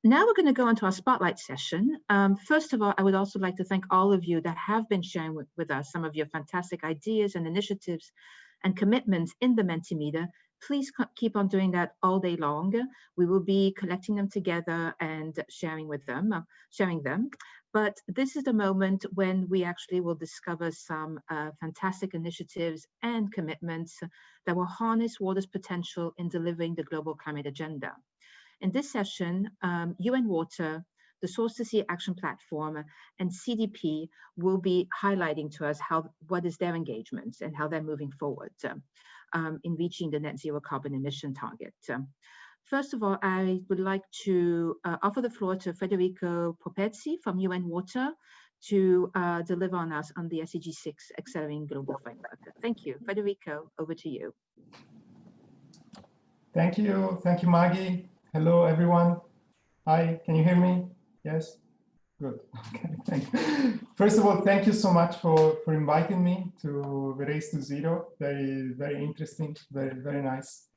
Now we're going to go into our spotlight session. First of all, I would also like to thank all of you that have been sharing with us some of your fantastic ideas and initiatives and commitments in the Mentimeter. Please keep on doing that all day long. We will be collecting them together and sharing them. But this is the moment when we actually will discover some fantastic initiatives and commitments that will harness water's potential in delivering the global climate agenda. In this session, UN Water, the Source to Sea Action Platform, and CDP will be highlighting to us what is their engagement and how they're moving forward in reaching the net zero carbon emission target. First of all, I would like to offer the floor to Federico Properzi from UN Water to deliver on us on the SDG 6 Accelerating Global Framework. Thank you. Federico, over to you. Thank you, Maggie. Hello, everyone. Hi, can you hear me? Yes? Good. Okay, thank you. First of all, thank you so much for inviting me to the Race to Zero. Very interesting, very nice.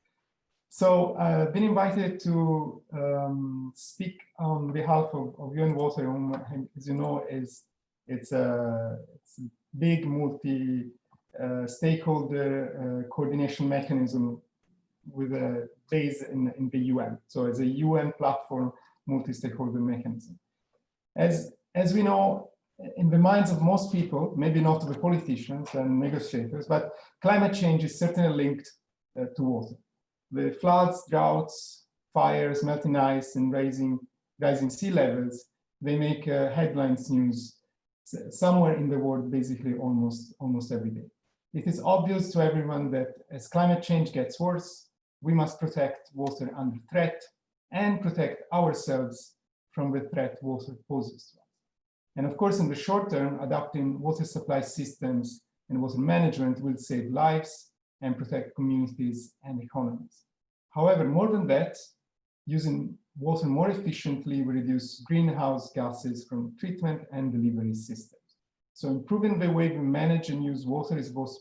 So I've been invited to speak on behalf of UN Water, as you know, it's a big multi-stakeholder coordination mechanism with a base in the UN. So it's a UN platform multi-stakeholder mechanism. As we know, in the minds of most people, maybe not the politicians and negotiators, but climate change is certainly linked to water. The floods, droughts, fires, melting ice, and rising sea levels, they make headlines news somewhere in the world, basically almost every day. It is obvious to everyone that as climate change gets worse, we must protect water under threat and protect ourselves from the threat water poses to us. And of course, in the short term, adapting water supply systems and water management will save lives and protect communities and economies. However, more than that, using water more efficiently will reduce greenhouse gases from treatment and delivery systems. So improving the way we manage and use water is both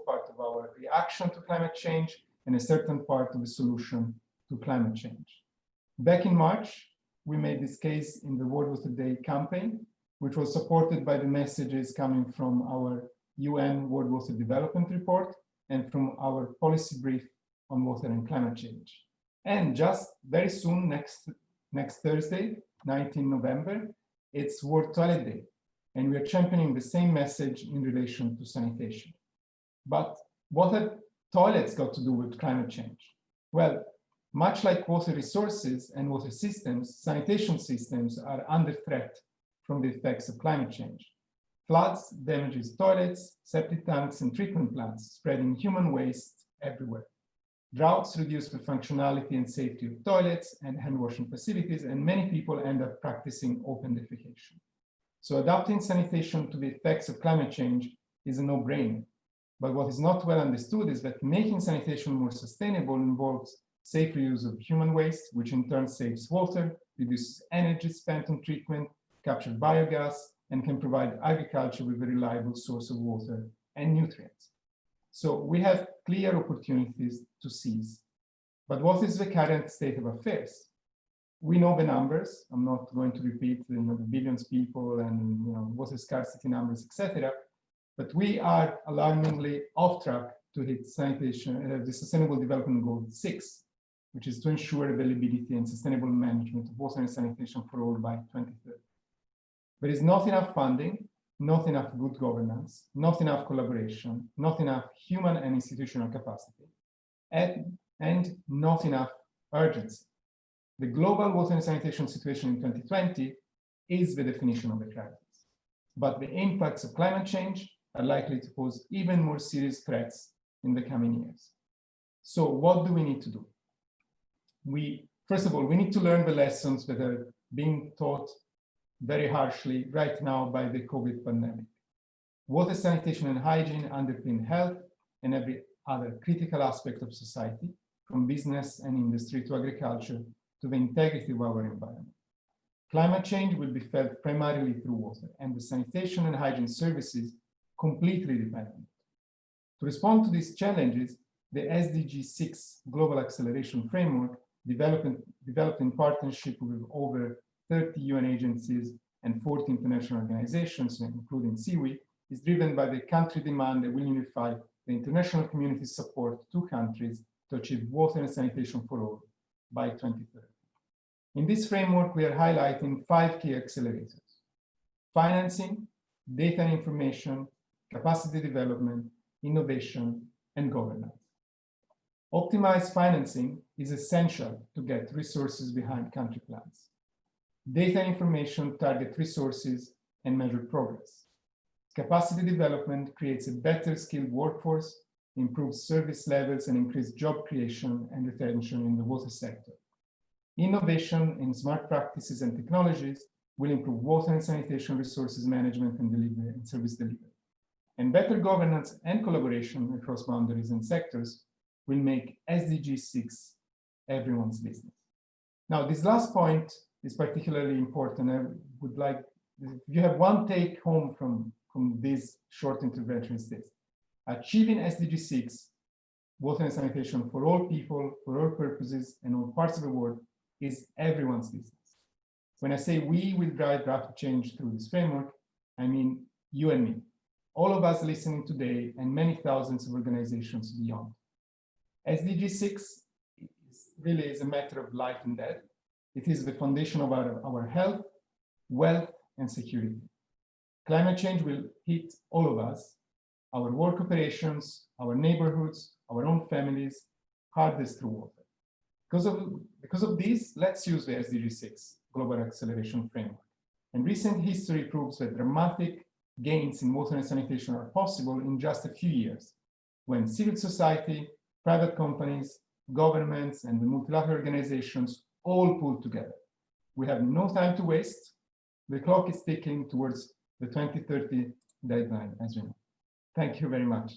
part of our reaction to climate change and a certain part of the solution to climate change. Back in March, we made this case in the World Water Day campaign, which was supported by the messages coming from our UN World Water Development Report and from our policy brief on water and climate change. And just very soon, next Thursday, 19 November, it's World Toilet Day, and we are championing the same message in relation to sanitation. But what have toilets got to do with climate change? Well, much like water resources and water systems, sanitation systems are under threat from the effects of climate change. Floods damages toilets, septic tanks, and treatment plants, spreading human waste everywhere. Droughts reduce the functionality and safety of toilets and hand washing facilities, and many people end up practicing open defecation. So adapting sanitation to the effects of climate change is a no-brainer. But what is not well understood is that making sanitation more sustainable involves safe reuse of human waste, which in turn saves water, reduces energy spent on treatment, captures biogas, and can provide agriculture with a reliable source of water and nutrients. So we have clear opportunities to seize. But what is the current state of affairs? We know the numbers. I'm not going to repeat the billions of people and water scarcity numbers, etc. But we are alarmingly off track to hit sanitation, the Sustainable Development Goal 6, which is to ensure availability and sustainable management of water and sanitation for all by 2030. There is not enough funding, not enough good governance, not enough collaboration, not enough human and institutional capacity, and not enough urgency. The global water and sanitation situation in 2020 is the definition of a crisis. But the impacts of climate change are likely to pose even more serious threats in the coming years. So what do we need to do? First of all, we need to learn the lessons that are being taught very harshly right now by the COVID pandemic. Water, sanitation, and hygiene underpin health and every other critical aspect of society, from business and industry to agriculture to the integrity of our environment. Climate change will be felt primarily through water, and the sanitation and hygiene services completely depend on it. To respond to these challenges, the SDG 6 Global Acceleration Framework developed in partnership with over 30 UN agencies and 40 international organizations, including SIWI, is driven by the country demand that will unify the international community's support to countries to achieve water and sanitation for all by 2030. In this framework, we are highlighting 5 key accelerators: financing, data and information, capacity development, innovation, and governance. Optimized financing is essential to get resources behind country plans. Data and information target resources and measure progress. Capacity development creates a better skilled workforce, improves service levels, and increases job creation and retention in the water sector. Innovation in smart practices and technologies will improve water and sanitation resources management and delivery and service delivery. And better governance and collaboration across boundaries and sectors will make SDG 6 everyone's business. Now, this last point is particularly important. I would like, if you have one take home from this short intervention, is this: achieving SDG 6, water and sanitation for all people, for all purposes, and all parts of the world is everyone's business. When I say we will drive rapid change through this framework, I mean you and me, all of us listening today, and many thousands of organizations beyond. SDG 6 really is a matter of life and death. It is the foundation of our health, wealth, and security. Climate change will hit all of us, our work operations, our neighborhoods, our own families, hardest through water. Because of this, let's use the SDG 6 Global Acceleration Framework. And recent history proves that dramatic gains in water and sanitation are possible in just a few years, when civil society, private companies, governments, and the multilateral organizations all pull together. We have no time to waste. The clock is ticking towards the 2030 deadline, as we know. Thank you very much.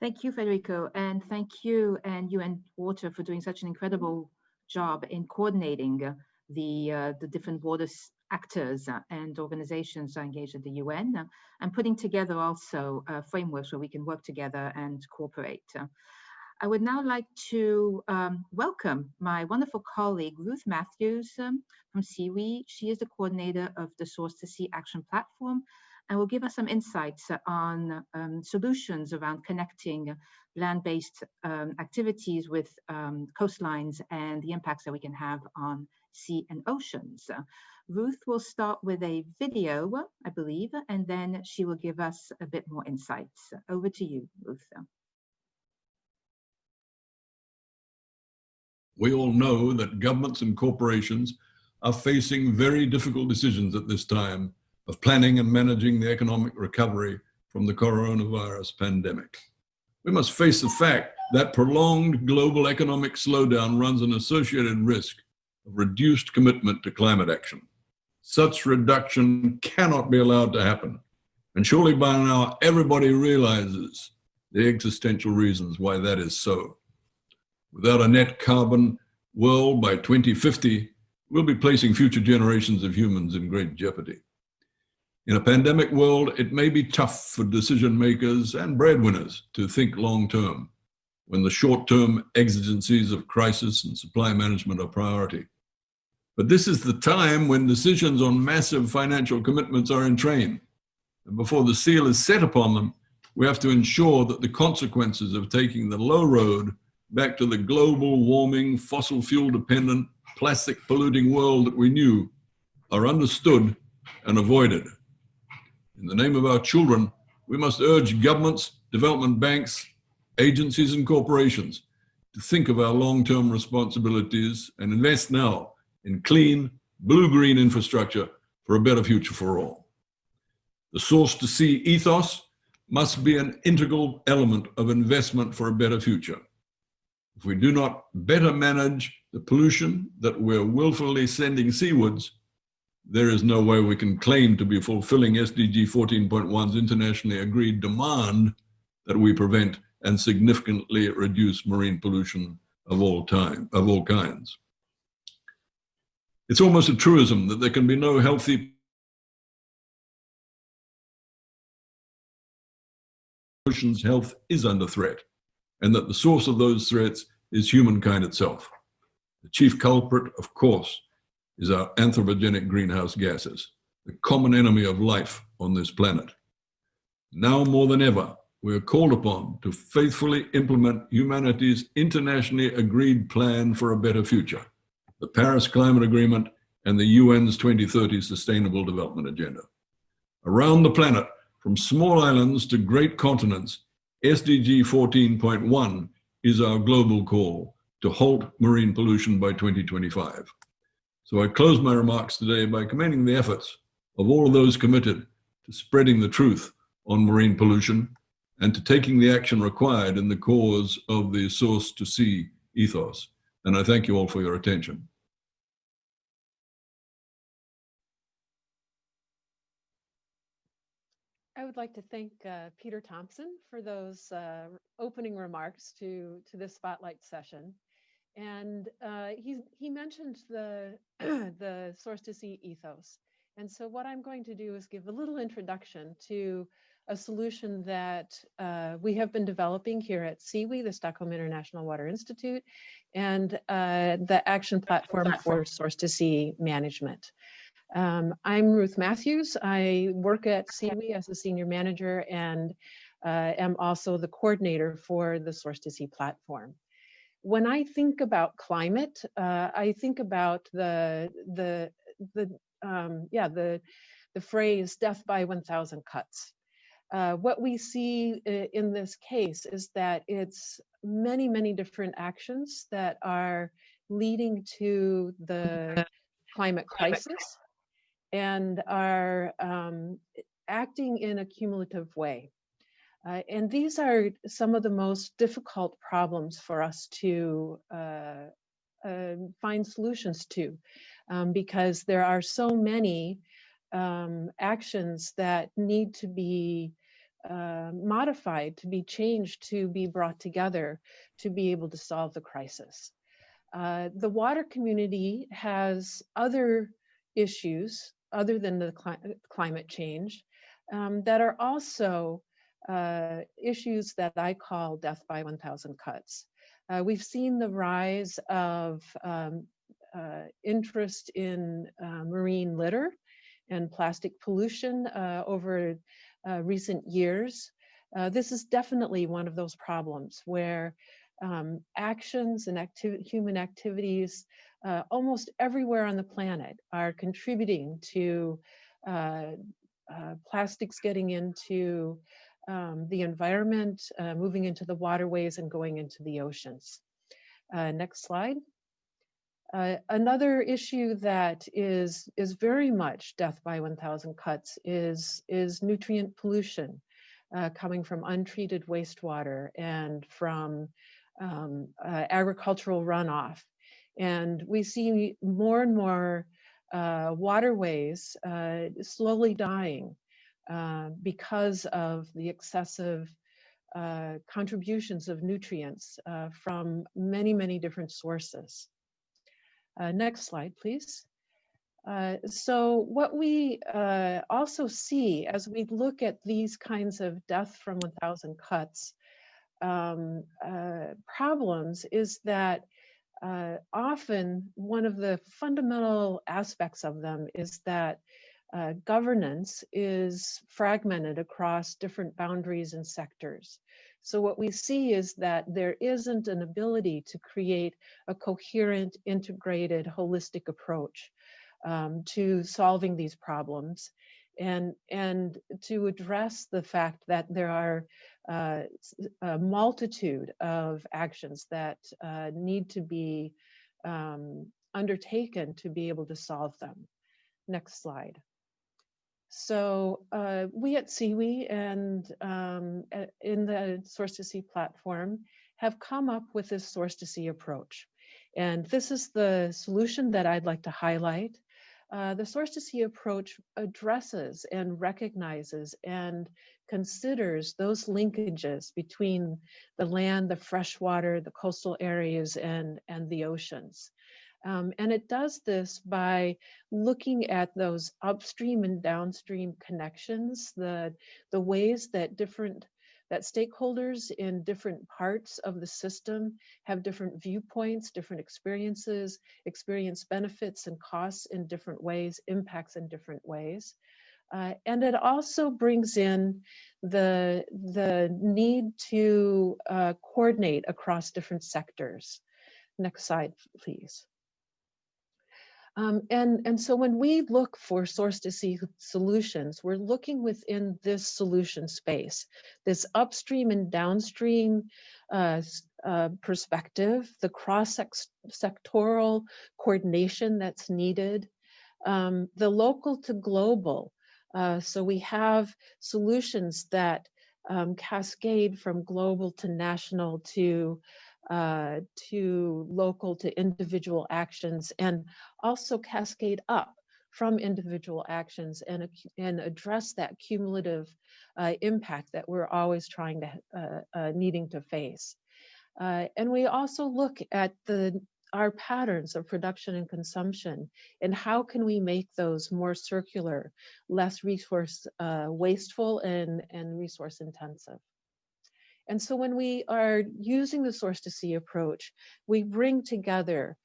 Thank you, Federico, and thank you and UN Water for doing such an incredible job in coordinating the different water actors and organizations engaged at the UN, and putting together also frameworks where we can work together and cooperate. I would now like to welcome my wonderful colleague, Ruth Mathews from SIWI. She is the coordinator of the Source to Sea Action Platform, and will give us some insights on solutions around connecting land-based activities with coastlines and the impacts that we can have on sea and oceans. Ruth will start with a video, I believe, and then she will give us a bit more insights. Over to you, Ruth. We all know that governments and corporations are facing very difficult decisions at this time of planning and managing the economic recovery from the coronavirus pandemic. We must face the fact that prolonged global economic slowdown runs an associated risk of reduced commitment to climate action. Such reduction cannot be allowed to happen. And surely by now, everybody realizes the existential reasons why that is so. Without a net carbon world by 2050, we'll be placing future generations of humans in great jeopardy. In a pandemic world, it may be tough for decision makers and breadwinners to think long-term when the short-term exigencies of crisis and supply management are priority. But this is the time when decisions on massive financial commitments are in train. And before the seal is set upon them, we have to ensure that the consequences of taking the low road back to the global warming, fossil fuel dependent, plastic polluting world that we knew are understood and avoided. In the name of our children, we must urge governments, development banks, agencies and corporations to think of our long-term responsibilities and invest now in clean, blue-green infrastructure for a better future for all. The source to sea ethos must be an integral element of investment for a better future. If we do not better manage the pollution that we're willfully sending seawards, there is no way we can claim to be fulfilling SDG 14.1's internationally agreed demand that we prevent and significantly reduce marine pollution of all kinds. It's almost a truism that there can be no healthy ocean's health is under threat, and that the source of those threats is humankind itself. The chief culprit, of course, is our anthropogenic greenhouse gases, the common enemy of life on this planet. Now more than ever, we are called upon to faithfully implement humanity's internationally agreed plan for a better future, the Paris Climate Agreement and the UN's 2030 Sustainable Development Agenda. Around the planet, from small islands to great continents, SDG 14.1 is our global call to halt marine pollution by 2025. So I close my remarks today by commending the efforts of all of those committed to spreading the truth on marine pollution and to taking the action required in the cause of the source to sea ethos. And I thank you all for your attention. I would like to thank Peter Thompson for those opening remarks to this spotlight session. And he mentioned the, the source to sea ethos. And so what I'm going to do is give a little introduction to a solution that we have been developing here at SEWI, the Stockholm International Water Institute, and the Action Platform for Source to Sea Management. I'm Ruth Mathews. I work at SEWI as a senior manager and am also the coordinator for the Source to Sea platform. When I think about climate, I think about the phrase "death by 1,000 cuts." What we see in this case is that it's many, many different actions that are leading to the climate crisis and are acting in a cumulative way. And these are some of the most difficult problems for us to find solutions to, because there are so many actions that need to be modified, to be changed, to be brought together to be able to solve the crisis. The water community has other issues other than the climate change that are also issues that I call death by 1,000 cuts. We've seen the rise of interest in marine litter and plastic pollution over recent years. This is definitely one of those problems where actions and human activities almost everywhere on the planet are contributing to plastics getting into the environment, moving into the waterways and going into the oceans. Next slide. Another issue that is very much death by 1,000 cuts is nutrient pollution coming from untreated wastewater and from agricultural runoff. And we see more and more waterways slowly dying because of the excessive contributions of nutrients from many, many different sources. Next slide, please. So what we also see as we look at these kinds of death from 1,000 cuts problems is that often one of the fundamental aspects of them is that governance is fragmented across different boundaries and sectors. So what we see is that there isn't an ability to create a coherent, integrated, holistic approach to solving these problems and to address the fact that there are a multitude of actions that need to be undertaken to be able to solve them. Next slide. So we at SEWI and in the Source to Sea platform have come up with this Source to Sea approach. And this is the solution that I'd like to highlight. The Source to Sea approach addresses and recognizes and considers those linkages between the land, the freshwater, the coastal areas, and the oceans. And it does this by looking at those upstream and downstream connections, the ways that different that stakeholders in different parts of the system have different viewpoints, different experiences, experience benefits and costs in different ways, impacts in different ways. And it also brings in the need to coordinate across different sectors. Next slide, please. And so when we look for source to sea solutions, we're looking within this solution space, this upstream and downstream perspective, the cross-sectoral coordination that's needed, the local to global. So we have solutions that cascade from global to national to local to individual actions, and also cascade up from individual actions and address that cumulative impact that we're always trying to needing to face. And we also look at our patterns of production and consumption, and how can we make those more circular, less resource wasteful and resource intensive. And so when we are using the source to sea approach, we bring together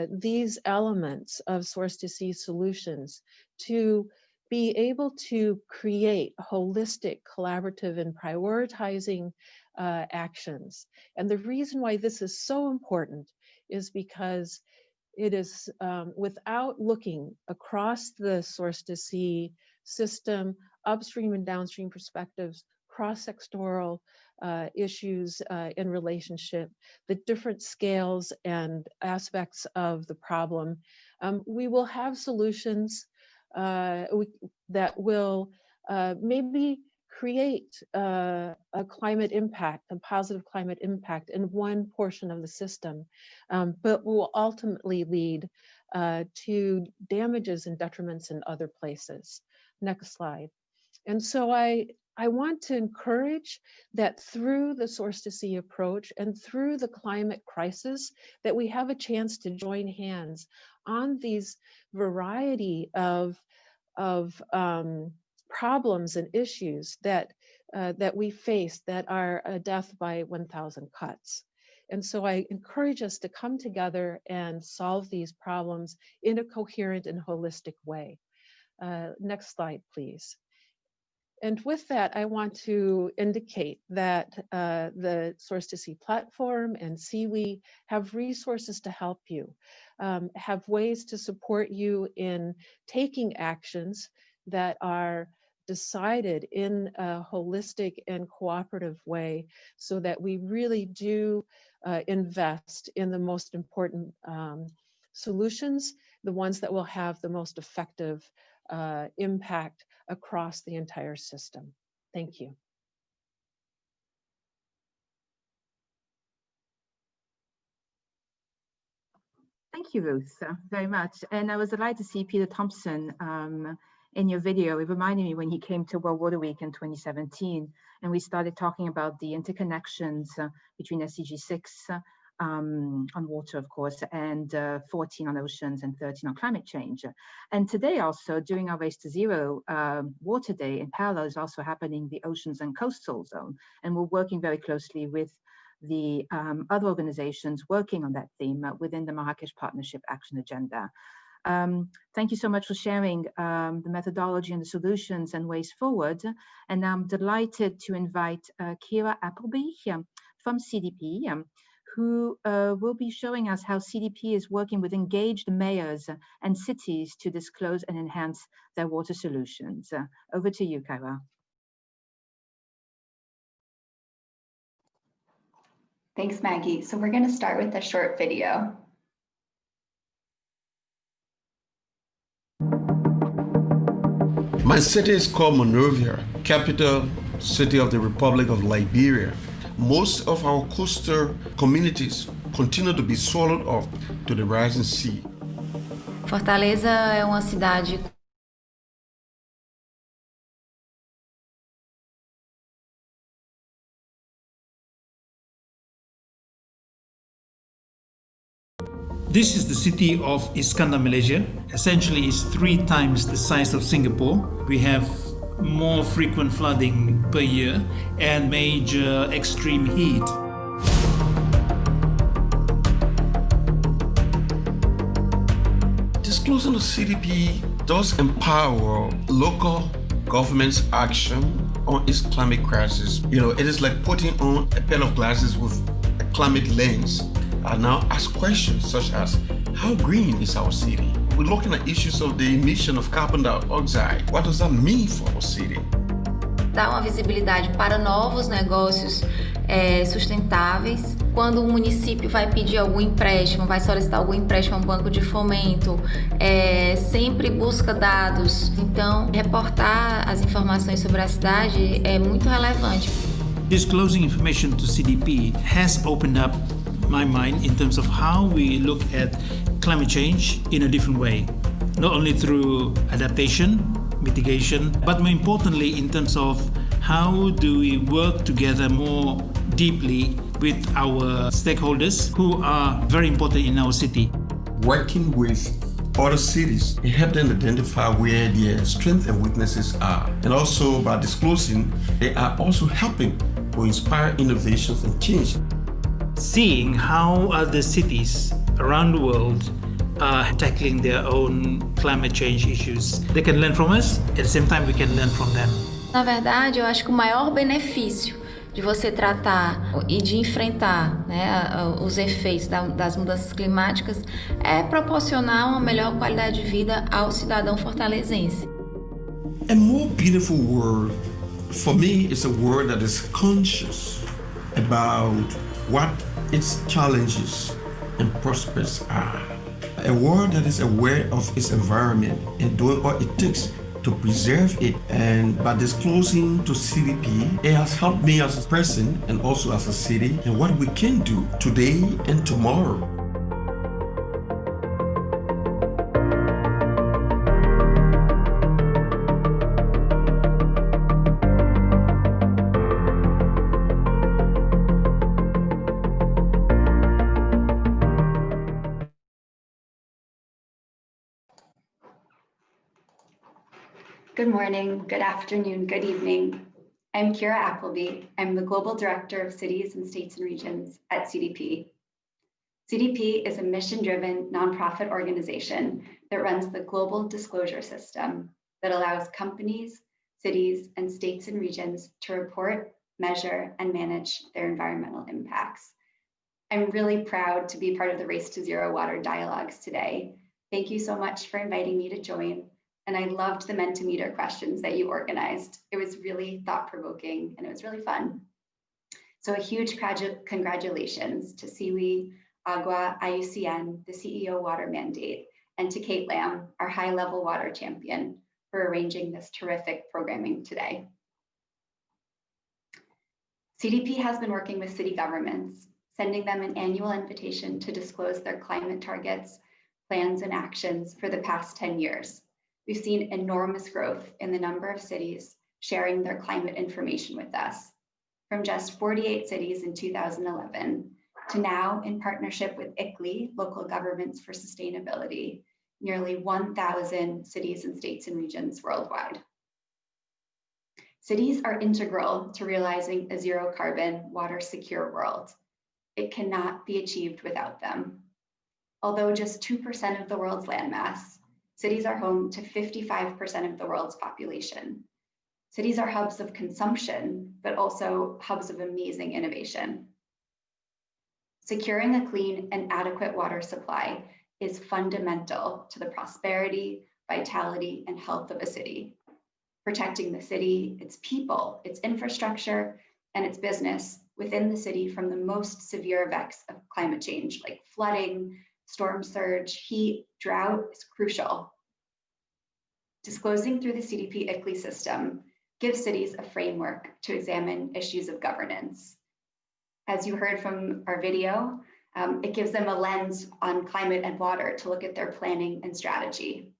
these elements of source to sea solutions to be able to create holistic, collaborative, and prioritizing actions. And the reason why this is so important is because it is without looking across the source to sea system, upstream and downstream perspectives, cross-sectoral issues in relationship, the different scales and aspects of the problem, we will have solutions that will maybe create a climate impact, a positive climate impact in one portion of the system, but will ultimately lead to damages and detriments in other places. Next slide. And so I want to encourage that through the source to sea approach and through the climate crisis, that we have a chance to join hands on these variety of problems and issues that we face that are a death by 1,000 cuts. And so I encourage us to come together and solve these problems in a coherent and holistic way. Next slide, please. And with that, I want to indicate that the Source to Sea platform and CWE have resources to help you, have ways to support you in taking actions that are decided in a holistic and cooperative way, so that we really do invest in the most important solutions, the ones that will have the most effective impact across the entire system. Thank you. Thank you, Ruth, very much. And I was delighted to see Peter Thompson in your video. It reminded me when he came to World Water Week in 2017, and we started talking about the interconnections between SDG 6 on water, of course, and 14 on oceans and 13 on climate change. And today also, during our Race to Zero Water Day, in parallel is also happening the Oceans and Coastal Zone. And we're working very closely with the other organizations working on that theme within the Marrakesh Partnership Action Agenda. Thank you so much for sharing the methodology and the solutions and ways forward. And I'm delighted to invite Kyra Appleby from CDP, who will be showing us how CDP is working with engaged mayors and cities to disclose and enhance their water solutions. Over to you, Kyra. Thanks, Maggie. So we're going to start with a short video. My city is called Monrovia, capital city of the Republic of Liberia. Most of our coastal communities continue to be swallowed up to the rising sea. Fortaleza é uma cidade This is the city of Iskandar, Malaysia. Essentially, it's 3 times the size of Singapore. We have more frequent flooding per year and major extreme heat. Disclosing the CDP does empower local government's action on its climate crisis. It is like putting on a pair of glasses with a climate lens. I now ask questions such as, how green is our city? We're looking at issues of the emission of carbon dioxide. What does that mean for our city? Dá uma visibilidade para novos negócios sustentáveis. Quando o município vai pedir algum empréstimo, vai solicitar algum empréstimo a um banco de fomento, sempre busca dados. Então, reportar as informações sobre a cidade é muito relevante. Disclosing information to CDP has opened up my mind in terms of how we look at climate change in a different way, not only through adaptation, mitigation, but more importantly in terms of how do we work together more deeply with our stakeholders who are very important in our city. Working with other cities and help them identify where their strengths and weaknesses are. And also by disclosing, they are also helping to inspire innovations and change. Seeing how other cities around the world are tackling their own climate change issues. They can learn from us, at the same time we can learn from them. Na verdade, eu acho que o maior benefício de você tratar e de enfrentar, os efeitos das mudanças climáticas é proporcionar uma melhor qualidade de vida ao cidadão fortalezense. A more beautiful word for me is a word that is conscious about what its challenges and prospects are. A world that is aware of its environment and doing what it takes to preserve it. And by disclosing to CDP, it has helped me as a person and also as a city and what we can do today and tomorrow. Good morning, good afternoon, good evening. I'm Kyra Appleby. I'm the Global Director of Cities and States and Regions at CDP. CDP is a mission-driven nonprofit organization that runs the global disclosure system that allows companies, cities, and states and regions to report, measure, and manage their environmental impacts. I'm really proud to be part of the Race to Zero Water Dialogues today. Thank you so much for inviting me to join. And I loved the Mentimeter questions that you organized. It was really thought-provoking and it was really fun. So a huge congratulations to Siwi, Agua, IUCN, the CEO Water Mandate, and to Kate Lamb, our high-level water champion, for arranging this terrific programming today. CDP has been working with city governments, sending them an annual invitation to disclose their climate targets, plans, and actions for the past 10 years. We've seen enormous growth in the number of cities sharing their climate information with us, from just 48 cities in 2011 to now, in partnership with ICLEI, Local Governments for Sustainability, nearly 1,000 cities and states and regions worldwide. Cities are integral to realizing a zero carbon, water secure world. It cannot be achieved without them. Although just 2% of the world's landmass, cities are home to 55% of the world's population. Cities are hubs of consumption, but also hubs of amazing innovation. Securing a clean and adequate water supply is fundamental to the prosperity, vitality, and health of a city. Protecting the city, its people, its infrastructure, and its business within the city from the most severe effects of climate change, like flooding, storm surge, heat, drought, is crucial. Disclosing through the CDP ICLEI system gives cities a framework to examine issues of governance. As you heard from our video, it gives them a lens on climate and water to look at their planning and strategy.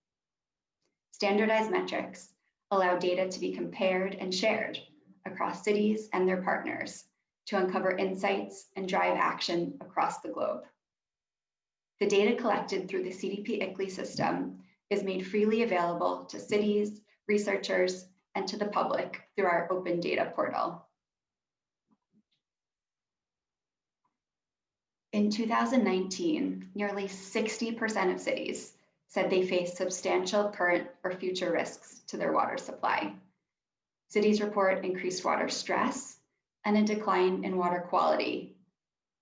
Standardized metrics allow data to be compared and shared across cities and their partners to uncover insights and drive action across the globe. The data collected through the CDP ICLEI system is made freely available to cities, researchers, and to the public through our open data portal. In 2019, nearly 60% of cities said they face substantial current or future risks to their water supply. Cities report increased water stress and a decline in water quality.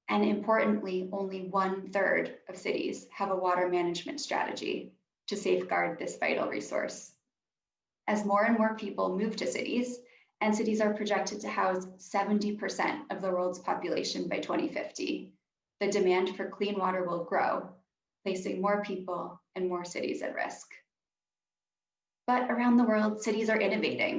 And importantly, only 1/3 of cities have a water management strategy to safeguard this vital resource. As more and more people move to cities, and cities are projected to house 70% of the world's population by 2050, the demand for clean water will grow, placing more people and more cities at risk. But around the world, cities are innovating.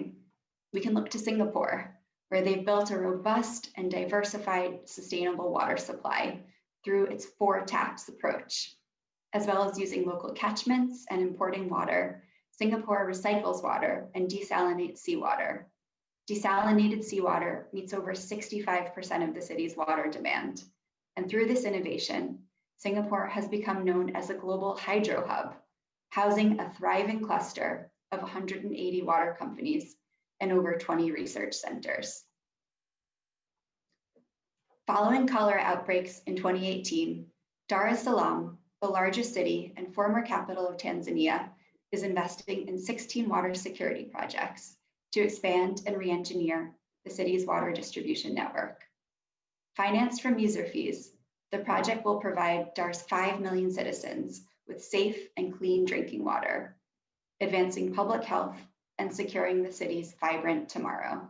We can look to Singapore, where they've built a robust and diversified sustainable water supply through its 4 taps approach. As well as using local catchments and importing water, Singapore recycles water and desalinates seawater. Desalinated seawater meets over 65% of the city's water demand. And through this innovation, Singapore has become known as a global hydro hub, housing a thriving cluster of 180 water companies and over 20 research centers. Following cholera outbreaks in 2018, Dar es Salaam, the largest city and former capital of Tanzania, is investing in 16 water security projects to expand and re-engineer the city's water distribution network. Financed from user fees, the project will provide Dar's 5 million citizens with safe and clean drinking water, advancing public health and securing the city's vibrant tomorrow.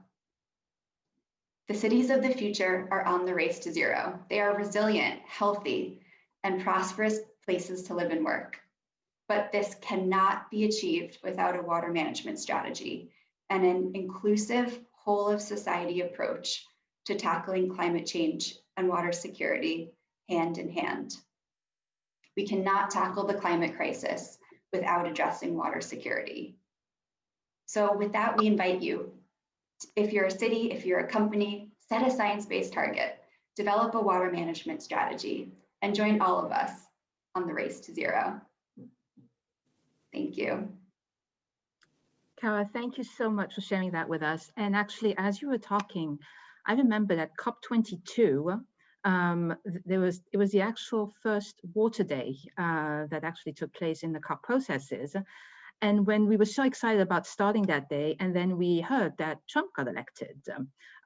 The cities of the future are on the race to zero. They are resilient, healthy, and prosperous places to live and work. But this cannot be achieved without a water management strategy and an inclusive, whole of society approach to tackling climate change and water security hand in hand. We cannot tackle the climate crisis without addressing water security. So with that, we invite you, if you're a city, if you're a company, set a science-based target, develop a water management strategy, and join all of us on the race to zero. Thank you. Kyra, thank you so much for sharing that with us. And actually, as you were talking, I remember that COP22, it was the actual first water day that actually took place in the COP processes. And when we were so excited about starting that day, and then we heard that Trump got elected.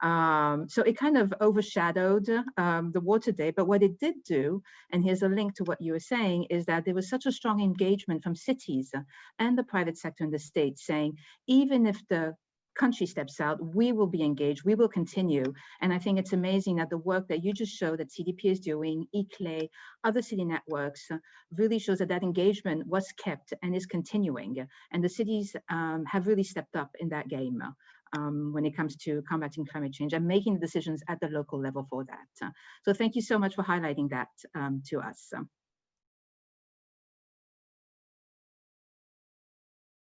So it kind of overshadowed the water day. But what it did do, and here's a link to what you were saying, is that there was such a strong engagement from cities and the private sector and the state saying, even if the country steps out, we will be engaged, we will continue. And I think it's amazing that the work that you just showed that CDP is doing, ICLE, other city networks, really shows that that engagement was kept and is continuing. And the cities have really stepped up in that game when it comes to combating climate change and making decisions at the local level for that. So thank you so much for highlighting that to us.